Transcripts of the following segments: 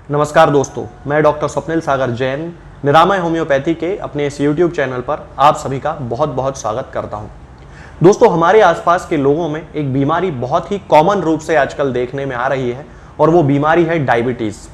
नमस्कार दोस्तों, मैं डॉक्टर स्वप्निल सागर जैन निरामय होम्योपैथी के अपने इस YouTube चैनल पर आप सभी का बहुत बहुत स्वागत करता हूं। दोस्तों, हमारे आसपास के लोगों में एक बीमारी बहुत ही कॉमन रूप से आजकल देखने में आ रही है और वो बीमारी है डायबिटीज़।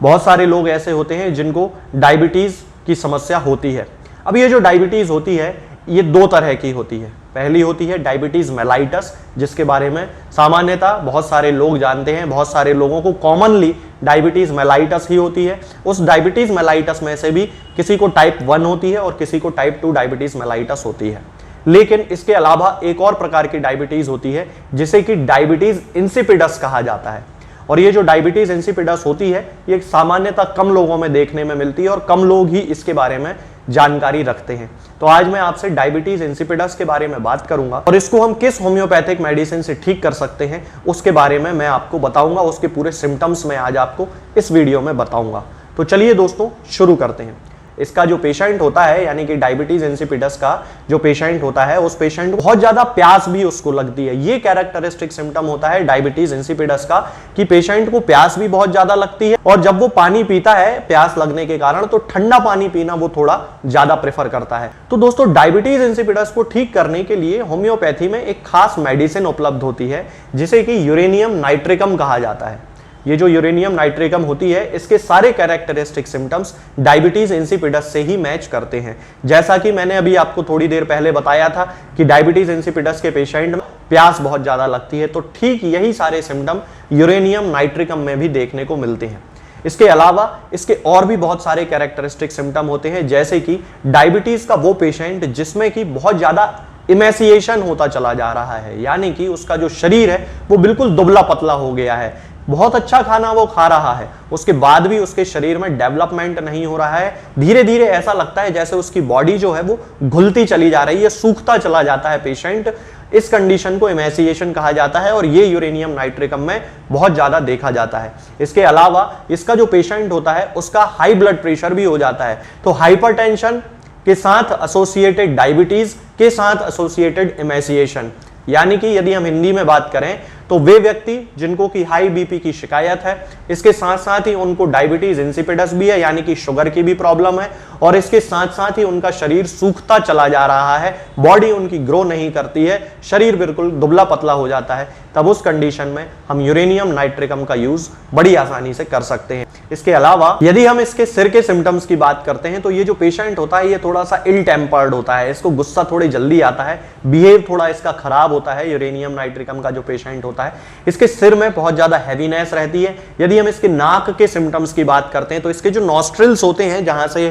बहुत सारे लोग ऐसे होते हैं जिनको डायबिटीज़ की समस्या होती है। अब ये जो डायबिटीज़ होती है ये दो तरह की होती है। पहली होती है डायबिटीज़ मेलाइटस, जिसके बारे में सामान्यतः बहुत सारे लोग जानते हैं। बहुत सारे लोगों को कॉमनली डायबिटीज़ मेलाइटस ही होती है। उस डायबिटीज़ मेलाइटस में से भी किसी को टाइप 1 होती है और किसी को टाइप 2 डायबिटीज़ मेलाइटस होती है। लेकिन इसके अलावा एक और प्रकार की डायबिटीज़ होती है जिसे कि डायबिटीज़ इंसिपिडस कहा जाता है। और ये जो डायबिटीज़ इंसिपिडस होती है ये सामान्यतः कम लोगों में देखने में मिलती है और कम लोग ही इसके बारे में जानकारी रखते हैं। तो आज मैं आपसे डायबिटीज़ इंसिपिडस के बारे में बात करूंगा और इसको हम किस होम्योपैथिक मेडिसिन से ठीक कर सकते हैं उसके बारे में मैं आपको बताऊंगा। उसके पूरे सिम्टम्स मैं आज आपको इस वीडियो में बताऊंगा। तो चलिए दोस्तों शुरू करते हैं। इसका जो पेशेंट होता है यानी कि डायबिटीज इंसिपिडस का जो पेशेंट होता है उस पेशेंट को बहुत ज्यादा प्यास भी उसको लगती है। ये कैरेक्टरिस्टिक सिम्टम होता है डायबिटीज इंसिपिडस का कि पेशेंट को प्यास भी बहुत ज्यादा लगती है और जब वो पानी पीता है प्यास लगने के कारण तो ठंडा पानी पीना वो थोड़ा ज्यादा प्रेफर करता है। तो दोस्तों, डायबिटीज इंसिपिडस को ठीक करने के लिए होम्योपैथी में एक खास मेडिसिन उपलब्ध होती है जिसे कि यूरेनियम नाइट्रिकम कहा जाता है। ये जो यूरेनियम नाइट्रिकम होती है इसके सारे कैरेक्टरिस्टिक सिम्टम्स डायबिटीज इंसिपिडस से ही मैच करते हैं। जैसा कि मैंने अभी आपको थोड़ी देर पहले बताया था कि डायबिटीज इंसिपिडस के पेशेंट में प्यास बहुत ज्यादा लगती है, तो ठीक यही सारे सिम्टम यूरेनियम नाइट्रिकम में भी देखने को मिलते हैं। इसके अलावा इसके और भी बहुत सारे कैरेक्टरिस्टिक सिम्टम होते हैं, जैसे कि डायबिटीज का वो पेशेंट जिसमें कि बहुत ज्यादा इमेसिएशन होता चला जा रहा है, यानी कि उसका जो शरीर है वो बिल्कुल दुबला पतला हो गया है। बहुत अच्छा खाना वो खा रहा है, उसके बाद भी उसके शरीर में डेवलपमेंट नहीं हो रहा है। धीरे धीरे ऐसा लगता है जैसे उसकी बॉडी जो है वो घुलती चली जा रही है, सूखता चला जाता है पेशेंट। इस कंडीशन को इमेसिएशन कहा जाता है और ये यूरेनियम नाइट्रिकम में बहुत ज्यादा देखा जाता है। इसके अलावा इसका जो पेशेंट होता है उसका हाई ब्लड प्रेशर भी हो जाता है। तो हाइपरटेंशन के साथ एसोसिएटेड डायबिटीज के साथ एसोसिएटेड इमेसिएशन, यानी कि यदि हम हिंदी में बात करें तो वे व्यक्ति जिनको की हाई बीपी की शिकायत है, इसके साथ साथ ही उनको डायबिटीज इंसिपिडस भी है यानी कि शुगर की भी प्रॉब्लम है, और इसके साथ साथ ही उनका शरीर सूखता चला जा रहा है, बॉडी उनकी ग्रो नहीं करती है, शरीर बिल्कुल दुबला पतला हो जाता है, तब उस कंडीशन में हम यूरेनियम नाइट्रिकम का यूज बड़ी आसानी से कर सकते हैं। इसके अलावा यदि हम इसके सिर के सिम्टम्स की बात करते हैं तो ये जो पेशेंट होता है ये थोड़ा सा इल टेम्पर्ड होता है, इसको गुस्सा थोड़ी जल्दी आता है, बिहेव थोड़ा इसका खराब होता है। यूरेनियम नाइट्रिकम का जो पेशेंट होता है इसके सिर में बहुत ज्यादा हैवीनेस रहती है। यदि हम इसके नाक के सिम्टम्स की बात करते हैं तो इसके जो नॉस्ट्रिल्स होते हैं जहां से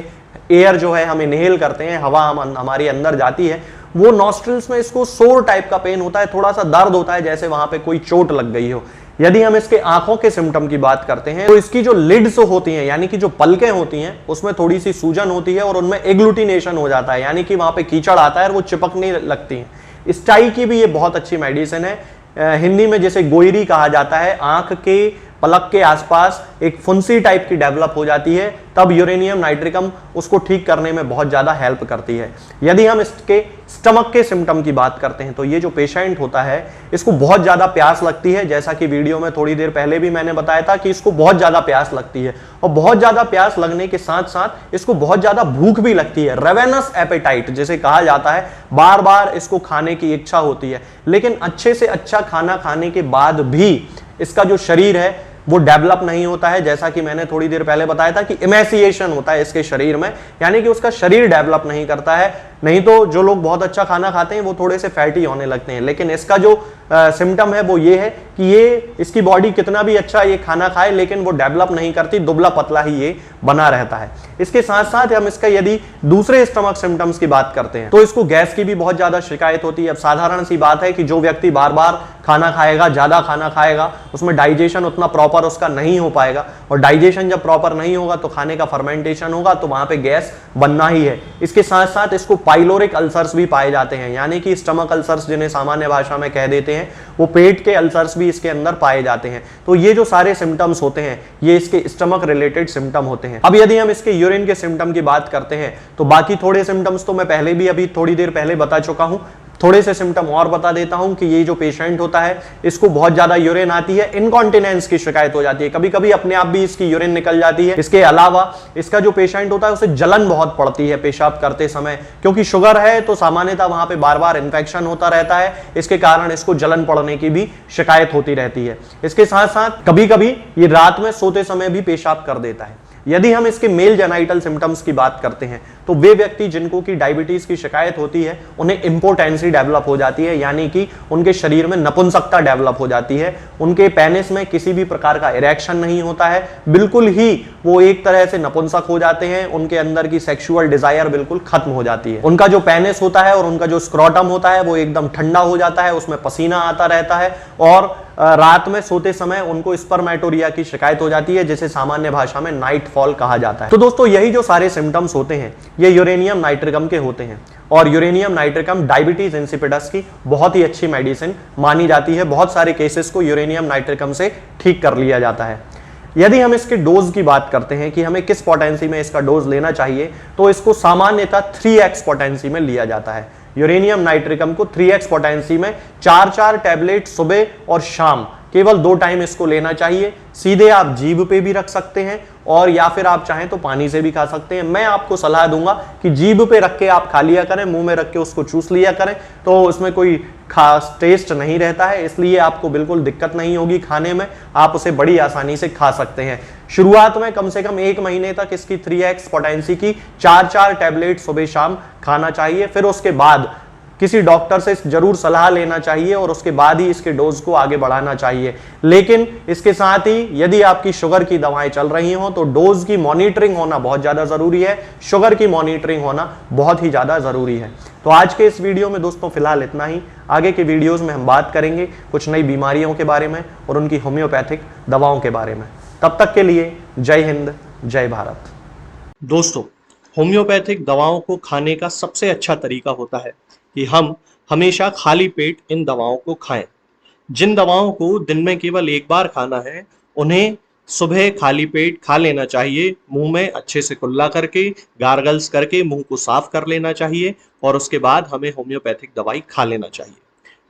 एयर जो है हम इनहेल करते हैं, हवा हमारी अंदर जाती है, वो नॉस्ट्रिल्स में इसको सोर टाइप का पेन होता है, थोड़ा सा दर्द होता है जैसे वहां पे कोई चोट लग गई हो। यदि हम इसके आंखों के सिम्टम की बात करते हैं तो इसकी जो लिड्स होती हैं यानी कि जो पलकें होती हैं उसमें थोड़ी सी सूजन होती है और उनमें एग्लूटिनेशन हो जाता है, यानी कि वहां पे कीचड़ आता है और वो चिपकने लगती है। स्टाई की भी ये बहुत अच्छी मेडिसिन है। हिंदी में जैसे गोयरी कहा जाता है, आंख के पलक के आसपास एक फुंसी टाइप की डेवलप हो जाती है, तब यूरेनियम नाइट्रिकम उसको ठीक करने में बहुत ज्यादा हेल्प करती है। यदि हम इसके स्टमक के सिम्टम की बात करते हैं तो ये जो पेशेंट होता है इसको बहुत ज्यादा प्यास लगती है, जैसा कि वीडियो में थोड़ी देर पहले भी मैंने बताया था कि इसको बहुत ज्यादा प्यास लगती है, और बहुत ज्यादा प्यास लगने के साथ साथ इसको बहुत ज्यादा भूख भी लगती है। रेवेनस एपेटाइट जिसे कहा जाता है, बार बार इसको खाने की इच्छा होती है, लेकिन अच्छे से अच्छा खाना खाने के बाद भी इसका जो शरीर है वो डेवलप नहीं होता है। जैसा कि मैंने थोड़ी देर पहले बताया था कि इमेसिएशन होता है इसके शरीर में, यानी कि उसका शरीर डेवलप नहीं करता है। नहीं तो जो लोग बहुत अच्छा खाना खाते हैं वो थोड़े से फैटी होने लगते हैं, लेकिन इसका जो सिम्टम है वो ये है कि ये इसकी बॉडी कितना भी अच्छा ये खाना खाए लेकिन वो डेवलप नहीं करती, दुबला पतला ही ये बना रहता है। इसके साथ साथ हम इसका यदि दूसरे स्टमक सिम्टम्स की बात करते हैं तो इसको गैस की भी बहुत ज्यादा शिकायत होती है। अब साधारण सी बात है कि जो व्यक्ति बार बार खाना खाएगा, ज्यादा खाना खाएगा, उसमें डाइजेशन उतना प्रॉपर उसका नहीं हो पाएगा, और डाइजेशन जब प्रॉपर नहीं होगा तो खाने का फर्मेंटेशन होगा तो वहां पे गैस बनना ही है। इसके साथ साथ इसको पाइलोरिक अल्सर्स भी पाए जाते हैं, यानी कि स्टमक अल्सर्स जिन्हें सामान्य भाषा में कह देते हैं, वो पेट के अल्सर्स भी इसके अंदर पाए जाते हैं। तो ये जो सारे सिम्टम्स होते हैं ये इसके स्टमक रिलेटेड सिम्टम होते हैं। अब यदि हम इसके यूरिन के सिम्टम की बात करते हैं तो बाकी थोड़े सिम्टम्स तो मैं पहले भी अभी थोड़ी देर पहले बता चुका हूं। थोड़े से सिम्टम और बता देता हूं कि ये जो पेशेंट होता है इसको बहुत ज्यादा यूरिन आती है, इनकॉन्टिनेंस की शिकायत हो जाती है, कभी कभी अपने आप भी इसकी यूरिन निकल जाती है। इसके अलावा इसका जो पेशेंट होता है उसे जलन बहुत पड़ती है पेशाब करते समय, क्योंकि शुगर है तो सामान्यतः वहां पे बार बार इन्फेक्शन होता रहता है, इसके कारण इसको जलन पड़ने की भी शिकायत होती रहती है। इसके साथ साथ कभी कभी ये रात में सोते समय भी पेशाब कर देता है। यदि हम इसके मेल जेनाइटल सिम्टम्स की बात करते हैं तो वे व्यक्ति जिनको की डायबिटीज की शिकायत होती है उन्हें इंपोटेंसी डेवलप हो जाती है, यानी कि उनके शरीर में नपुंसकता डेवलप हो जाती है, उनके पेनिस में किसी भी प्रकार का इरेक्शन नहीं होता है, बिल्कुल ही वो एक तरह से नपुंसक हो जाते हैं, उनके अंदर की सेक्सुअल डिजायर बिल्कुल खत्म हो जाती है। उनका जो पेनिस होता है और उनका जो स्क्रोटम होता है वो एकदम ठंडा हो जाता है, उसमें पसीना आता रहता है और रात में सोते समय उनको स्पर्मेटोरिया की शिकायत हो जाती है, जिसे सामान्य भाषा में नाइट फॉल कहा जाता है। तो दोस्तों यही जो सारे सिम्टम्स होते हैं ये यूरेनियम नाइट्रिकम के होते हैं और यूरेनियम नाइट्रिकम डायबिटीज इंसिपिडस की बहुत ही अच्छी मेडिसिन मानी जाती है। बहुत सारे केसेस को यूरेनियम नाइट्रिकम से ठीक कर लिया जाता है। यदि हम इसके डोज की बात करते हैं कि हमें किस पोटेंसी में इसका डोज लेना चाहिए, तो इसको सामान्यतः 3x पोटेंसी में लिया जाता है। यूरेनियम नाइट्रिकम को 3x पोटेंसी में 4-4 टैबलेट सुबह और शाम केवल 2 टाइम इसको लेना चाहिए। सीधे आप जीभ पे भी रख सकते हैं और या फिर आप चाहें तो पानी से भी खा सकते हैं। मैं आपको सलाह दूंगा कि जीभ पे रख के आप खा लिया करें, मुंह में रख के उसको चूस लिया करें, तो उसमें कोई खास टेस्ट नहीं रहता है, इसलिए आपको बिल्कुल दिक्कत नहीं होगी खाने में, आप उसे बड़ी आसानी से खा सकते हैं। शुरुआत में कम से कम 1 महीने तक इसकी 3x पोटेंसी की 4-4 टैबलेट सुबह शाम खाना चाहिए। फिर उसके बाद किसी डॉक्टर से जरूर सलाह लेना चाहिए और उसके बाद ही इसके डोज को आगे बढ़ाना चाहिए। लेकिन इसके साथ ही यदि आपकी शुगर की दवाएं चल रही हों तो डोज की मॉनिटरिंग होना बहुत ज्यादा जरूरी है, शुगर की मॉनिटरिंग होना बहुत ही ज्यादा जरूरी है। तो आज के इस वीडियो में दोस्तों फिलहाल इतना ही। आगे के वीडियोज में हम बात करेंगे कुछ नई बीमारियों के बारे में और उनकी होम्योपैथिक दवाओं के बारे में। तब तक के लिए जय हिंद, जय भारत। दोस्तों, होम्योपैथिक दवाओं को खाने का सबसे अच्छा तरीका होता है कि हम हमेशा खाली पेट इन दवाओं को खाएं। जिन दवाओं को दिन में केवल एक बार खाना है उन्हें सुबह खाली पेट खा लेना चाहिए, मुंह में अच्छे से कुल्ला करके, गार्गल्स करके मुंह को साफ कर लेना चाहिए और उसके बाद हमें होम्योपैथिक दवाई खा लेना चाहिए।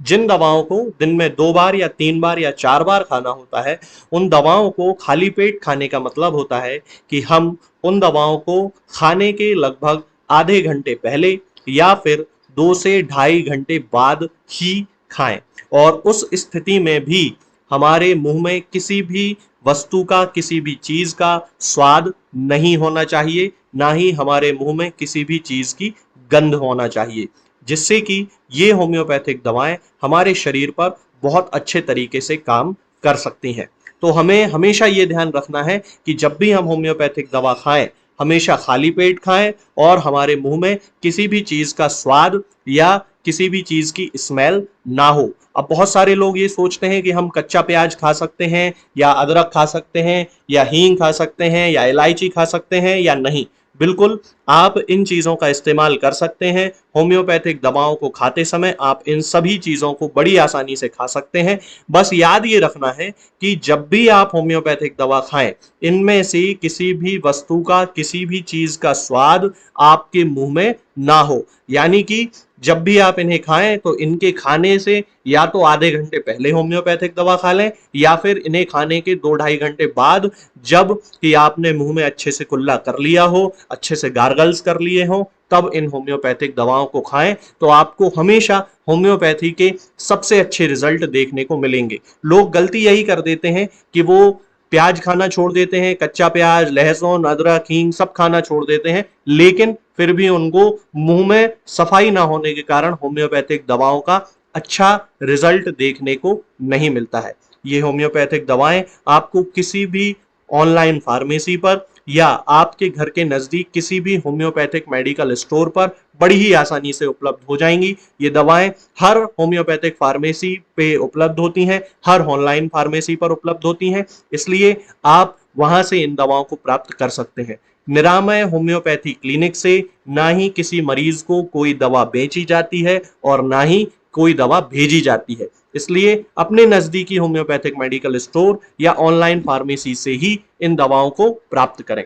जिन दवाओं को दिन में 2 बार या 3 बार या 4 बार खाना होता है उन दवाओं को खाली पेट खाने का मतलब होता है कि हम उन दवाओं को खाने के लगभग आधे घंटे पहले या फिर 2 से 2.5 घंटे बाद ही खाएं और उस स्थिति में भी हमारे मुंह में किसी भी वस्तु का, किसी भी चीज का स्वाद नहीं होना चाहिए, ना ही हमारे मुंह में किसी भी चीज की गंध होना चाहिए, जिससे कि ये होम्योपैथिक दवाएं हमारे शरीर पर बहुत अच्छे तरीके से काम कर सकती हैं। तो हमें हमेशा ये ध्यान रखना है कि जब भी हम होम्योपैथिक दवा खाएं हमेशा खाली पेट खाएं और हमारे मुंह में किसी भी चीज का स्वाद या किसी भी चीज की स्मेल ना हो। अब बहुत सारे लोग ये सोचते हैं कि हम कच्चा प्याज खा सकते हैं या अदरक खा सकते हैं या हींग खा सकते हैं या इलायची खा सकते हैं या नहीं। बिल्कुल आप इन चीजों का इस्तेमाल कर सकते हैं। होम्योपैथिक दवाओं को खाते समय आप इन सभी चीजों को बड़ी आसानी से खा सकते हैं। बस याद ये रखना है कि जब भी आप होम्योपैथिक दवा खाएं इनमें से किसी भी वस्तु का, किसी भी चीज का स्वाद आपके मुंह में ना हो, यानी कि जब भी आप इन्हें खाएं तो इनके खाने से या तो आधे घंटे पहले होम्योपैथिक दवा खा लें या फिर इन्हें खाने के 2-2.5 घंटे बाद, जब कि आपने मुंह में अच्छे से कुल्ला कर लिया हो, अच्छे से गार्गल्स कर लिए हो, तब इन होम्योपैथिक दवाओं को खाएं तो आपको हमेशा होम्योपैथी के सबसे अच्छे रिजल्ट देखने को मिलेंगे। लोग गलती यही कर देते हैं कि वो प्याज खाना छोड़ देते हैं, कच्चा प्याज, लहसुन, अदरक, हींग सब खाना छोड़ देते हैं, लेकिन फिर भी उनको मुंह में सफाई ना होने के कारण होम्योपैथिक दवाओं का अच्छा रिजल्ट देखने को नहीं मिलता है। ये होम्योपैथिक दवाएं आपको किसी भी ऑनलाइन फार्मेसी पर या आपके घर के नजदीक किसी भी होम्योपैथिक मेडिकल स्टोर पर बड़ी ही आसानी से उपलब्ध हो जाएंगी। ये दवाएं हर होम्योपैथिक फार्मेसी पे उपलब्ध होती हैं, हर ऑनलाइन फार्मेसी पर उपलब्ध होती हैं, इसलिए आप वहां से इन दवाओं को प्राप्त कर सकते हैं। निरामय होम्योपैथी क्लिनिक से ना ही किसी मरीज को कोई दवा बेची जाती है और ना ही कोई दवा भेजी जाती है, इसलिए अपने नजदीकी होम्योपैथिक मेडिकल स्टोर या ऑनलाइन फार्मेसी से ही इन दवाओं को प्राप्त करें।